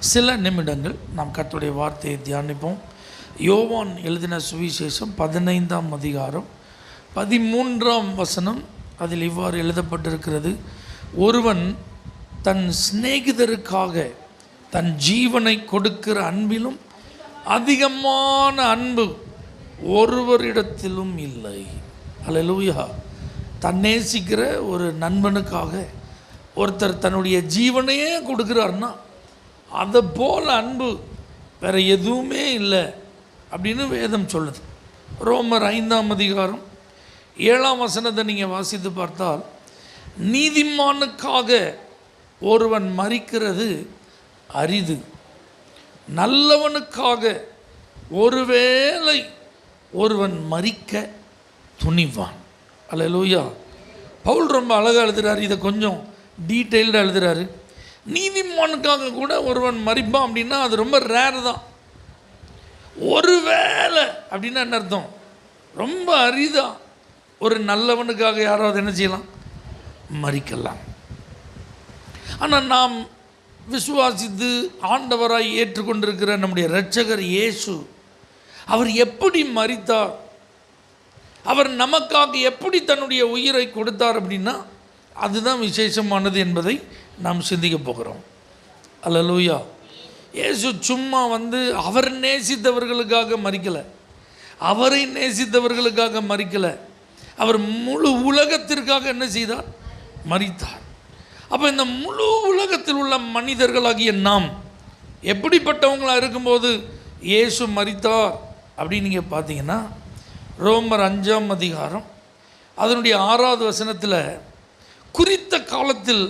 சில நிமிடங்கள் நாம் கர்த்தருடைய வார்த்தையை தியானிப்போம். யோவான் எழுதின சுவிசேஷம் 15ஆம் அதிகாரம் 13ஆம் வசனம். அதில் இவ்வாறு எழுதப்பட்டிருக்கிறது: ஒருவன் தன் சிநேகிதருக்காக தன் ஜீவனை கொடுக்கிற அன்பிலும் அதிகமான அன்பு ஒருவரிடத்திலும் இல்லை. அல்லேலூயா. தன்னேசிக்கிற ஒரு நண்பனுக்காக ஒருத்தர் தன்னுடைய ஜீவனையே கொடுக்குறாருன்னா அதை போல் அன்பு வேறு எதுவுமே இல்லை அப்படின்னு வேதம் சொல்லுது. ரோமர் 5ஆம் அதிகாரம் 7ஆம் வசனத்தை நீங்கள் வாசித்து பார்த்தால், நீதிமானுக்காக ஒருவன் மரிக்கிறது அரிது, நல்லவனுக்காக ஒருவேளை ஒருவன் மரிக்க துணிவான். அல்லேலூயா. பவுல் ரொம்ப அழகாக எழுதுகிறார். இதை கொஞ்சம் டீட்டெயில்டாக எழுதுகிறாரு. நீதிமானுக்காக கூட ஒருவன் மரிப்பான் அப்படின்னா அது ரொம்ப ரேர் தான். ஒருவேளை அப்படின்னா என்ன அர்த்தம்? ரொம்ப அரிதான். ஒரு நல்லவனுக்காக யாராவது என்ன செய்யலாம்? மரிக்கலாம். ஆனால் நாம் விசுவாசித்து ஆண்டவராய் ஏற்றுக்கொண்டிருக்கிற நம்முடைய இரட்சகர் இயேசு, அவர் எப்படி மரித்தார், அவர் நமக்காக எப்படி தன்னுடைய உயிரை கொடுத்தார் அப்படின்னா அதுதான் விசேஷமானது என்பதை நாம் சிந்திக்க போகிறோம். அல்லேலூயா. இயேசு சும்மா அவர் நேசித்தவர்களுக்காக மரிக்கலை, அவரை நேசித்தவர்களுக்காக மரிக்கலை, அவர் முழு உலகத்திற்காக என்ன செய்தார்? மரித்தார். அப்போ இந்த முழு உலகத்தில் உள்ள மனிதர்களாகிய நாம் எப்படிப்பட்டவங்களாக இருக்கும்போது இயேசு மரித்தார் அப்படின்னு நீங்கள் பார்த்தீங்கன்னா, ரோமர் 5ஆம் அதிகாரம் அதனுடைய 6வது வசனத்தில், குறித்த காலத்தில்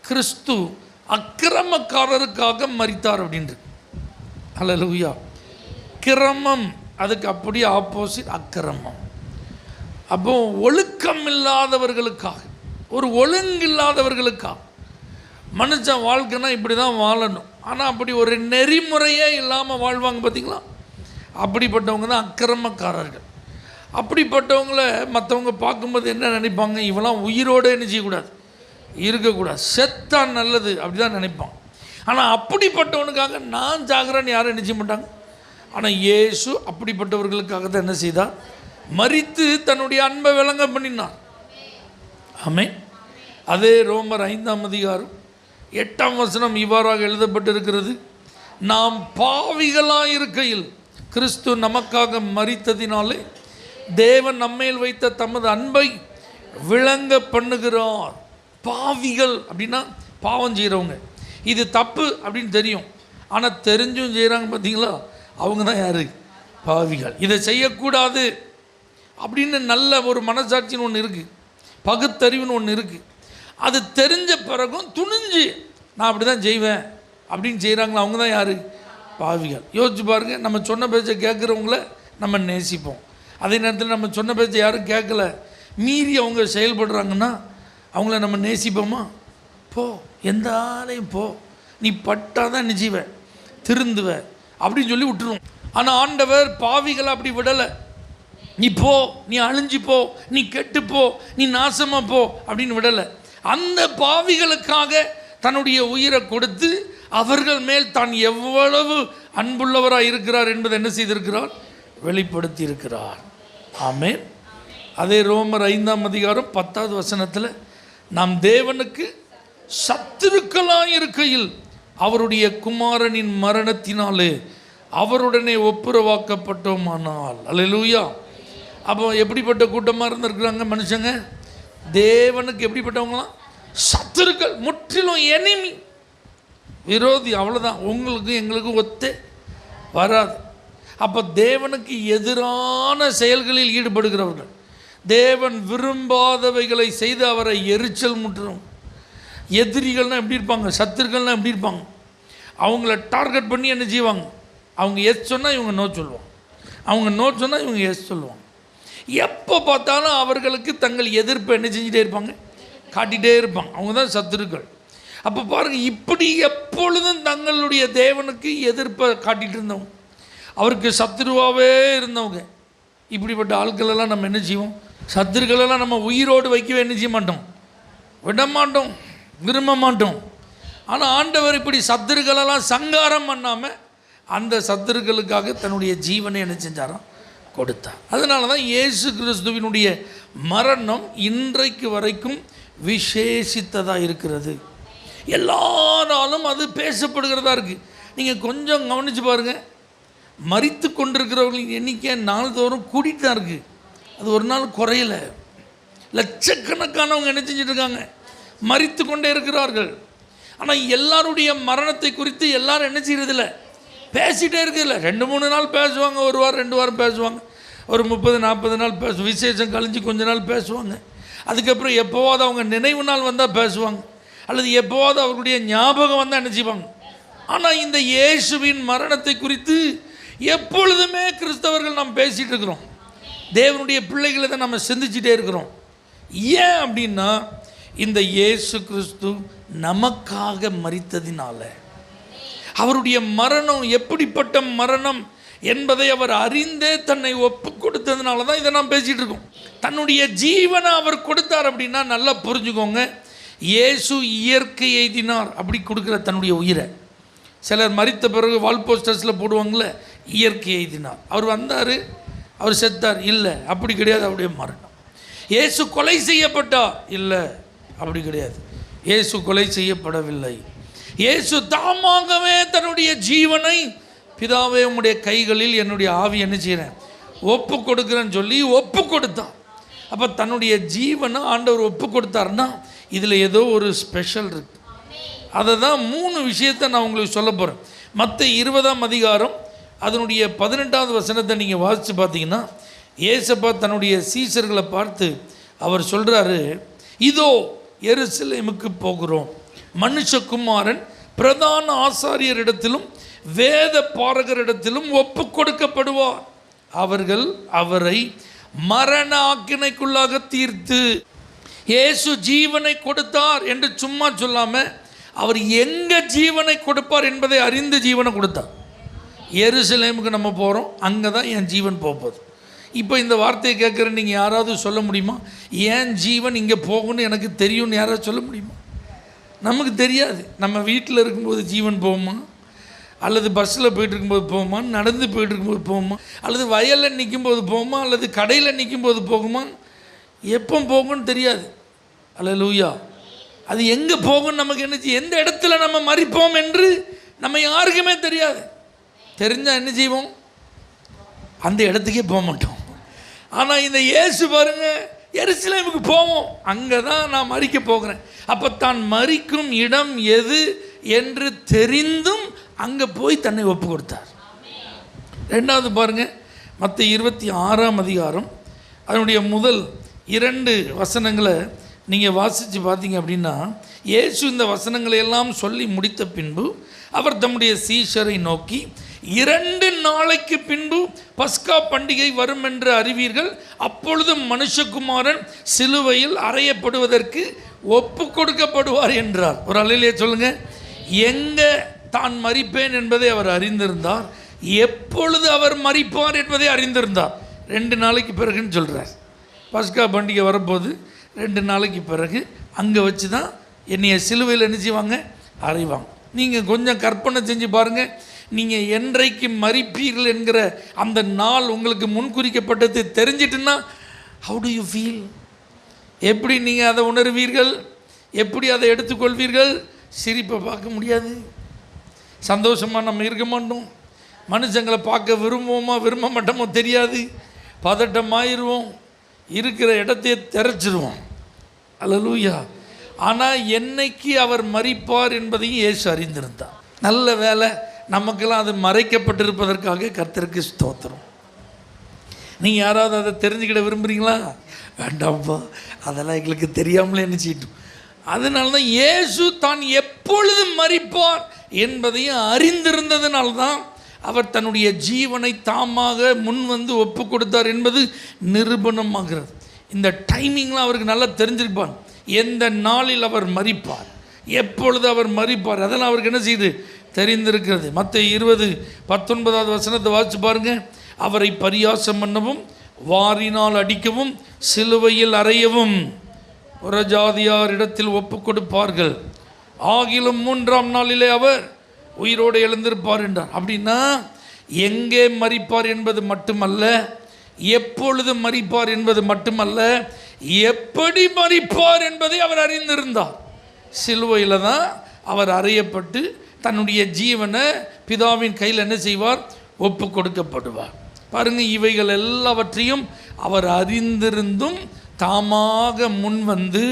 கிறிஸ்து அக்கிரமக்காரருக்காக மரித்தார் அப்படின்ட்டு. அல்லேலூயா. கிரமம் அதுக்கு அப்படியே ஆப்போசிட் அக்கிரமம். அப்போ ஒழுக்கம் இல்லாதவர்களுக்காக, ஒரு ஒழுங்கில்லாதவர்களுக்காக, மனுஷன் வாழ்க்கைனா இப்படி தான் வாழணும், ஆனால் அப்படி ஒரு நெறிமுறையே இல்லாமல் வாழ்வாங்க பார்த்தீங்களா? அப்படிப்பட்டவங்க தான் அக்கிரமக்காரர்கள். அப்படிப்பட்டவங்கள மற்றவங்க பார்க்கும்போது என்ன நினைப்பாங்க? இவெல்லாம் உயிரோடு என்ன செய்யக்கூடாது, இருக்கக்கூடாது, செத்தான் நல்லது, அப்படி தான் நினைப்பாங்க. ஆனால் அப்படிப்பட்டவனுக்காக நான் ஜாகிறேன்னு யாரும் நினைச்ச மாட்டாங்க. ஆனால் இயேசு அப்படிப்பட்டவர்களுக்காக தான் என்ன செய்தார்? மரித்து தன்னுடைய அன்பை விளங்க பண்ணினார். ஆமென். அதே ரோமர் 5ஆம் அதிகாரம் 8ஆம் வசனம் இவ்வாறாக எழுதப்பட்டிருக்கிறது: நாம் பாவிகளாக இருக்கையில் கிறிஸ்து நமக்காக மரித்ததினாலே தேவன் நம்மேல் வைத்த தமது அன்பை விளங்க பண்ணுகிறார். பாவிகள் அப்படின்னா பாவம் செய்கிறவங்க. இது தப்பு அப்படின்னு தெரியும், ஆனால் தெரிஞ்சும் செய்கிறாங்க பார்த்தீங்களா? அவங்க தான் யார்? பாவிகள். இதை செய்யக்கூடாது அப்படின்னு நல்ல ஒரு மனசாட்சின்னு ஒன்று இருக்குது, பகுத்தறிவுன்னு ஒன்று இருக்குது. அது தெரிஞ்ச பிறகும் துணிஞ்சு நான் அப்படி தான் செய்வேன் அப்படின்னு செய்கிறாங்களா? அவங்க தான் யார்? பாவிகள். யோசிச்சு பாருங்கள். நம்ம சொன்ன பேச்சை கேட்குறவங்கள நம்ம நேசிப்போம், அதே நேரத்தில் நம்ம சொன்ன பேச்சை யாரும் கேட்கல, மீறி அவங்க செயல்படுறாங்கன்னா அவங்கள நம்ம நேசிப்போமா? போ, எந்த ஆளையும் போ, நீ பட்டாதான் நிச்சயவ திருந்துவ அப்படின்னு சொல்லி விட்டுருவோம். ஆனால் ஆண்டவர் பாவிகளை அப்படி விடலை. நீ போ, நீ அழிஞ்சு போ, நீ கெட்டு போ, நீ நாசமாக போ அப்படின்னு விடலை. அந்த பாவிகளுக்காக தன்னுடைய உயிரை கொடுத்து அவர்கள் மேல் தான் எவ்வளவு அன்புள்ளவராக இருக்கிறார் என்பதை என்ன செய்திருக்கிறார்? வெளிப்படுத்தி இருக்கிறார். ஆமென். அதே ரோமர் 5ஆம் அதிகாரம் 10வது வசனத்தில், நாம் தேவனுக்கு சத்துருக்களாக இருக்கையில் அவருடைய குமாரனின் மரணத்தினாலே அவருடனே ஒப்புரவாக்கப்பட்டோமானால். அல்லேலூயா. அப்போ எப்படிப்பட்ட கூட்டமாக இருந்திருக்கிறாங்க மனுஷங்க? தேவனுக்கு எப்படிப்பட்டவங்களாம்? சத்துருக்கள், முற்றிலும் எனிமி, விரோதி. அவ்வளோதான். உங்களுக்கு எங்களுக்கு ஒத்தே வராது. அப்போ தேவனுக்கு எதிரான செயல்களில் ஈடுபடுகிறவர்கள், தேவன் விரும்பாதவைகளை செய்து அவரை எரிச்சல் முற்றும். எதிரிகள்னால் எப்படி இருப்பாங்க? சத்துருக்கள்னால் எப்படி இருப்பாங்க? அவங்கள டார்கெட் பண்ணி என்ன செய்வாங்க? அவங்க எஸ் சொன்னால் இவங்க நோ சொல்லுவாங்க, அவங்க நோ சொன்னால் இவங்க எஸ் சொல்லுவாங்க. எப்போ பார்த்தாலும் அவர்களுக்கு தங்கள் எதிர்ப்பை என்ன செஞ்சுட்டே இருப்பாங்க? காட்டிகிட்டே இருப்பாங்க. அவங்க தான் சத்துருக்கள். அப்போ பாருங்கள், இப்படி எப்பொழுதும் தங்களுடைய தேவனுக்கு எதிர்ப்பை காட்டிகிட்டு இருந்தவங்க, அவருக்கு சத்துருவாகவே இருந்தவங்க, இப்படிப்பட்ட ஆட்களெல்லாம் நம்ம என்ன செய்வோம்? சத்துருக்களெல்லாம் நம்ம உயிரோடு வைக்கவே என்ன செய்ய மாட்டோம், விட மாட்டோம், விரும்ப மாட்டோம். ஆனால் ஆண்டவர் இப்படி சத்துருக்களெல்லாம் சங்காரம் பண்ணாமல் அந்த சத்துருக்களுக்காக தன்னுடைய ஜீவனை என்ன செஞ்சாராம், கொடுத்தார். அதனால தான் இயேசு கிறிஸ்துவினுடைய மரணம் இன்றைக்கு வரைக்கும் விசேஷித்ததாக இருக்கிறது. எல்லா நாளும் அது பேசப்படுகிறதா இருக்குது. நீங்கள் கொஞ்சம் கவனித்து பாருங்கள், மரித்து கொண்டிருக்கிறவர்களின் எண்ணிக்கை நாள்தோறும் கூட்டிகிட்டு தான் இருக்குது. அது ஒரு நாள் குறையலை. லட்சக்கணக்கானவங்க என்ன செஞ்சுட்டு இருக்காங்க, மரித்து கொண்டே இருக்கிறார்கள். ஆனால் எல்லாருடைய மரணத்தை குறித்து எல்லாரும் என்ன செய்யறதில்ல, பேசிகிட்டே இருக்கிறதில்ல. 2-3 நாள் பேசுவாங்க, ஒரு வாரம் 2 வாரம் பேசுவாங்க, ஒரு 30-40 நாள் விசேஷம் கழிஞ்சு கொஞ்ச நாள் பேசுவாங்க. அதுக்கப்புறம் எப்போவாது அவங்க நினைவு நாள் வந்தால் பேசுவாங்க, அல்லது எப்போவாது அவர்களுடைய ஞாபகம் வந்தால் என்ன செய்வாங்க. ஆனால் இந்த இயேசுவின் மரணத்தை குறித்து எப்பொழுதுமே கிறிஸ்தவர்கள் நாம் பேசிகிட்டு இருக்கிறோம். தேவனுடைய பிள்ளைகளை தான் நம்ம சிந்திச்சுட்டே இருக்கிறோம். ஏன் அப்படின்னா, இந்த இயேசு கிறிஸ்து நமக்காக மரித்ததினால, அவருடைய மரணம் எப்படிப்பட்ட மரணம் என்பதை அவர் அறிந்தே தன்னை ஒப்பு கொடுத்ததுனால தான் இதை நாம் பேசிகிட்டு இருக்கோம். தன்னுடைய ஜீவனை அவர் கொடுத்தார் அப்படின்னா நல்லா புரிஞ்சுக்கோங்க. இயேசு இயற்கை எய்தினார் அப்படி கொடுக்குற தன்னுடைய உயிரை. சிலர் மரித்த பிறகு வால் போஸ்டர்ஸில் போடுவாங்களே, இயற்கை எய்தினார், அவர் வந்தார், அவர் செத்தார். இல்லை, அப்படி கிடையாது அவருடைய மரணம். இயேசு கொலை செய்யப்பட்டா? இல்லை, அப்படி கிடையாது. இயேசு கொலை செய்யப்படவில்லை. இயேசு தாமாகவே தன்னுடைய ஜீவனை, பிதாவே உம்முடைய கைகளில் என்னுடைய ஆவி என்ன செய்கிறேன், ஒப்பு கொடுக்குறேன்னு சொல்லி ஒப்பு கொடுத்தான். அப்போ தன்னுடைய ஜீவனை ஆண்டவர் ஒப்பு கொடுத்தாருன்னா இதில் ஏதோ ஒரு ஸ்பெஷல் இருக்குது. அதை தான் 3 விஷயத்தை நான் உங்களுக்கு சொல்ல போகிறேன். மற்ற 20ஆம் அதிகாரம் அதனுடைய 18வது வசனத்தை நீங்கள் வாசித்து பார்த்தீங்கன்னா, ஏசப்பா தன்னுடைய சீசர்களை பார்த்து அவர் சொல்கிறாரு, இதோ எருசலேமுக்கு போகிறோம், மனுஷகுமாரன் பிரதான ஆசாரியரிடத்திலும் வேத பாரகரிடத்திலும் ஒப்பு கொடுக்கப்படுவார், அவர்கள் அவரை மரண ஆக்கினைக்குள்ளாக தீர்த்து. இயேசு ஜீவனை கொடுத்தார் என்று சும்மா சொல்லாமல் அவர் எங்கே ஜீவனை கொடுப்பார் என்பதை அறிந்து ஜீவனை கொடுத்தார். எருசலேமுக்கு நம்ம போகிறோம், அங்கே தான் என் ஜீவன் போகுது. இப்போ இந்த வார்த்தையை கேட்குற நீங்கள் யாராவது சொல்ல முடியுமா, ஏன் ஜீவன் இங்கே போகணும்னு எனக்கு தெரியும்னு யாராவது சொல்ல முடியுமா? நமக்கு தெரியாது. நம்ம வீட்டில் இருக்கும்போது ஜீவன் போகுமா, அல்லது பஸ்ஸில் போயிட்டு இருக்கும்போது போகுமா, நடந்து போயிட்டு இருக்கும்போது போகுமா, அல்லது வயலில் நிற்கும்போது போகுமா, அல்லது கடையில் நிற்கும்போது போகுமா, எப்போ போகும்னு தெரியாது. அல்லேலூயா. அது எங்கே போகும்னு நமக்கு என்ன, எந்த இடத்துல நம்ம மரிப்போம் என்று நம்ம யாருக்குமே தெரியாது. தெரிஞ்சால் என்ன செய்வோம், அந்த இடத்துக்கே போக மாட்டோம். ஆனால் இந்த இயேசு பாருங்க, எருசலேமுக்கு போவோம், அங்கே தான் நான் மரிக்க போகிறேன். அப்போ தான் மரிக்கும் இடம் எது என்று தெரிந்தும் அங்கே போய் தன்னை ஒப்பு கொடுத்தார். 2வது பாருங்க, மற்ற 26ஆம் அதிகாரம் அதனுடைய முதல் 2 வசனங்களை நீங்கள் வாசித்து பார்த்தீங்க அப்படின்னா, இயேசு இந்த வசனங்களை எல்லாம் சொல்லி முடித்த பின்பு அவர் தம்முடைய சீஷரை நோக்கி, 2 நாளைக்கு பின்பு பஸ்கா பண்டிகை வரும் என்று அறிவீர்கள், அப்பொழுது மனுஷகுமாரன் சிலுவையில் அறையப்படுவதற்கு ஒப்பு கொடுக்கப்படுவார் என்றார். ஒரு அல்லேலூயா சொல்லுங்க. எங்கே தான் மரிப்பேன் என்பதை அவர் அறிந்திருந்தார், எப்பொழுது அவர் மரிப்பார் என்பதை அறிந்திருந்தார். 2 நாளைக்கு பிறகுன்னு சொல்கிறார். பஸ்கா பண்டிகை வரப்போது 2 நாளைக்கு பிறகு அங்கே வச்சு தான் என்னைய சிலுவையில் என்ன செய்வாங்க, அறைவாங்க. நீங்கள் கொஞ்சம் கற்பனை செஞ்சு பாருங்கள். நீங்கள் என்றைக்கு மரிப்பீர்கள் என்கிற அந்த நாள் உங்களுக்கு முன்குறிக்கப்பட்டது தெரிஞ்சிட்டுன்னா, ஹவு டு யூ ஃபீல்? எப்படி நீங்கள் அதை உணர்வீர்கள், எப்படி அதை எடுத்துக்கொள்வீர்கள்? சிரிப்பை பார்க்க முடியாது, சந்தோஷமாக நம்ம இருக்க மாட்டோம், மனுஷங்களை பார்க்க விரும்புவோமா விரும்ப மாட்டோமோ தெரியாது, பதட்டமாயிருவோம், இருக்கிற இடத்தையே திரைச்சிருவோம். அல்லேலூயா. ஆனால் என்னைக்கு அவர் மரிப்பார் என்பதையும் இயேசு அறிந்திருந்தார். நல்ல வேலை, நமக்கெல்லாம் அது மறைக்கப்பட்டிருப்பதற்காக கர்த்தருக்கு ஸ்தோத்திரம். நீங்கள் யாராவது அதை தெரிஞ்சுக்கிட விரும்புகிறீங்களா? வேண்டாம்ப்பா, அதெல்லாம் எங்களுக்கு தெரியாமலே நினச்சிட்டோம். அதனால தான் இயேசு தான் எப்பொழுது மரிப்பார் என்பதையும் அறிந்திருந்ததுனால்தான் அவர் தன்னுடைய ஜீவனை தாமாக முன் வந்து ஒப்பு கொடுத்தார் என்பது நிரூபணமாகிறது. இந்த டைமிங்லாம் அவருக்கு நல்லா தெரிஞ்சிருப்பார், எந்த நாளில் அவர் மரிப்பார், எப்பொழுது அவர் மரிப்பார், அதெல்லாம் அவருக்கு என்ன செய்யுது, தெரிந்திருக்கிறது. மற்ற 20:19 வசனத்தை வாசிச்சு பாருங்க. அவரை பரியாசம் பண்ணவும், வாரினால் அடிக்கவும், சிலுவையில் அறையவும் புறஜாதியார் இடத்தில் ஒப்பு கொடுப்பார்கள், ஆகிலும் 3ஆம் நாளிலே அவர் உயிரோடு எழுந்திருப்பார் என்றார். அப்படின்னா எங்கே மரிப்பார் என்பது மட்டுமல்ல, எப்பொழுது மரிப்பார் என்பது மட்டுமல்ல, எப்படி மரிப்பார் என்பதை அவர் அறிந்திருந்தார். சிலுவையில் தான் அவர் அறையப்பட்டு தன்னுடைய ஜீவனை பிதாவின் கையில் என்ன செய்வார்? ஒப்பு கொடுக்கப்படுவார். பாருங்க, இவைகள் எல்லாவற்றையும் அவர் அறிந்திருந்தும் தாமாக முன் வந்து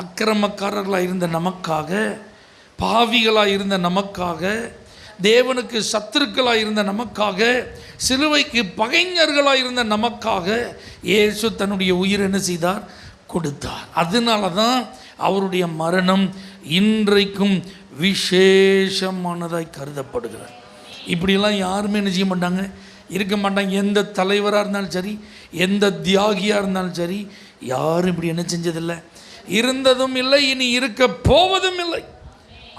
அக்கிரமக்காரர்களாக இருந்த நமக்காக, பாவிகளாக இருந்த நமக்காக, தேவனுக்கு சத்துருக்களாக இருந்த நமக்காக, சிலுவைக்கு பகைஞர்களாக இருந்த நமக்காக இயேசு தன்னுடைய உயிர் என்ன செய்தார்? கொடுத்தார். அதனால தான் அவருடைய மரணம் இன்றைக்கும் விசேஷமானதாய் கருதப்படுகிறார். இப்படியெல்லாம் யாருமே என்ன செய்ய மாட்டாங்க, இருக்க மாட்டாங்க. எந்த தலைவராக இருந்தாலும் சரி, எந்த தியாகியாக இருந்தாலும் சரி, யாரும் இப்படி என்ன செஞ்சதில்லை, இருந்ததும் இல்லை, இனி இருக்க போவதும் இல்லை.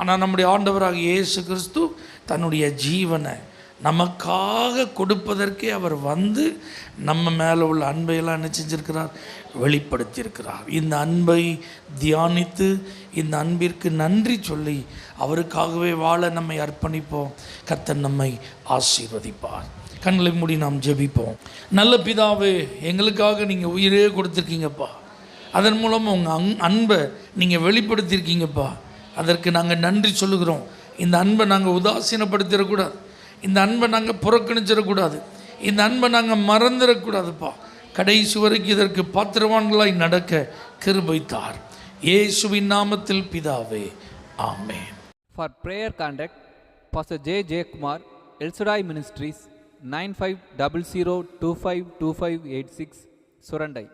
ஆனால் நம்முடைய ஆண்டவராக இயேசு கிறிஸ்து தன்னுடைய ஜீவனை நமக்காக கொடுப்பதற்கே அவர் வந்து நம்ம மேலே உள்ள அன்பையெல்லாம் என்ன செஞ்சிருக்கிறார்? வெளிப்படுத்தியிருக்கிறார். இந்த அன்பை தியானித்து இந்த அன்பிற்கு நன்றி சொல்லி அவருக்காகவே வாழ நம்மை அர்ப்பணிப்போம். கர்த்தர் நம்மை ஆசீர்வதிப்பார். கண்களை மூடி நாம் ஜெபிப்போம். நல்ல பிதாவே, எங்களுக்காக நீங்கள் உயிரே கொடுத்துருக்கீங்கப்பா. அதன் மூலம் உங்கள் அன்பை நீங்கள் வெளிப்படுத்தியிருக்கீங்கப்பா. அதற்கு நாங்கள் நன்றி சொல்லுகிறோம். இந்த அன்பை நாங்கள் உதாசீனப்படுத்திடக்கூடாது. இந்த அன்பை நாங்கள் புறக்கணிச்சிடக்கூடாது. இந்த அன்பை நாங்கள் மறந்துடக்கூடாதுப்பா. கடைசி வரைக்கும் இதற்கு பாத்திரவான்களாய் நடக்க கிருபை தார். இயேசுவின் நாமத்தில் பிதாவே, ஆமென். For prayer contact, Pastor J. Kumar, El Shaddai Ministries, 9500252586, Surandai.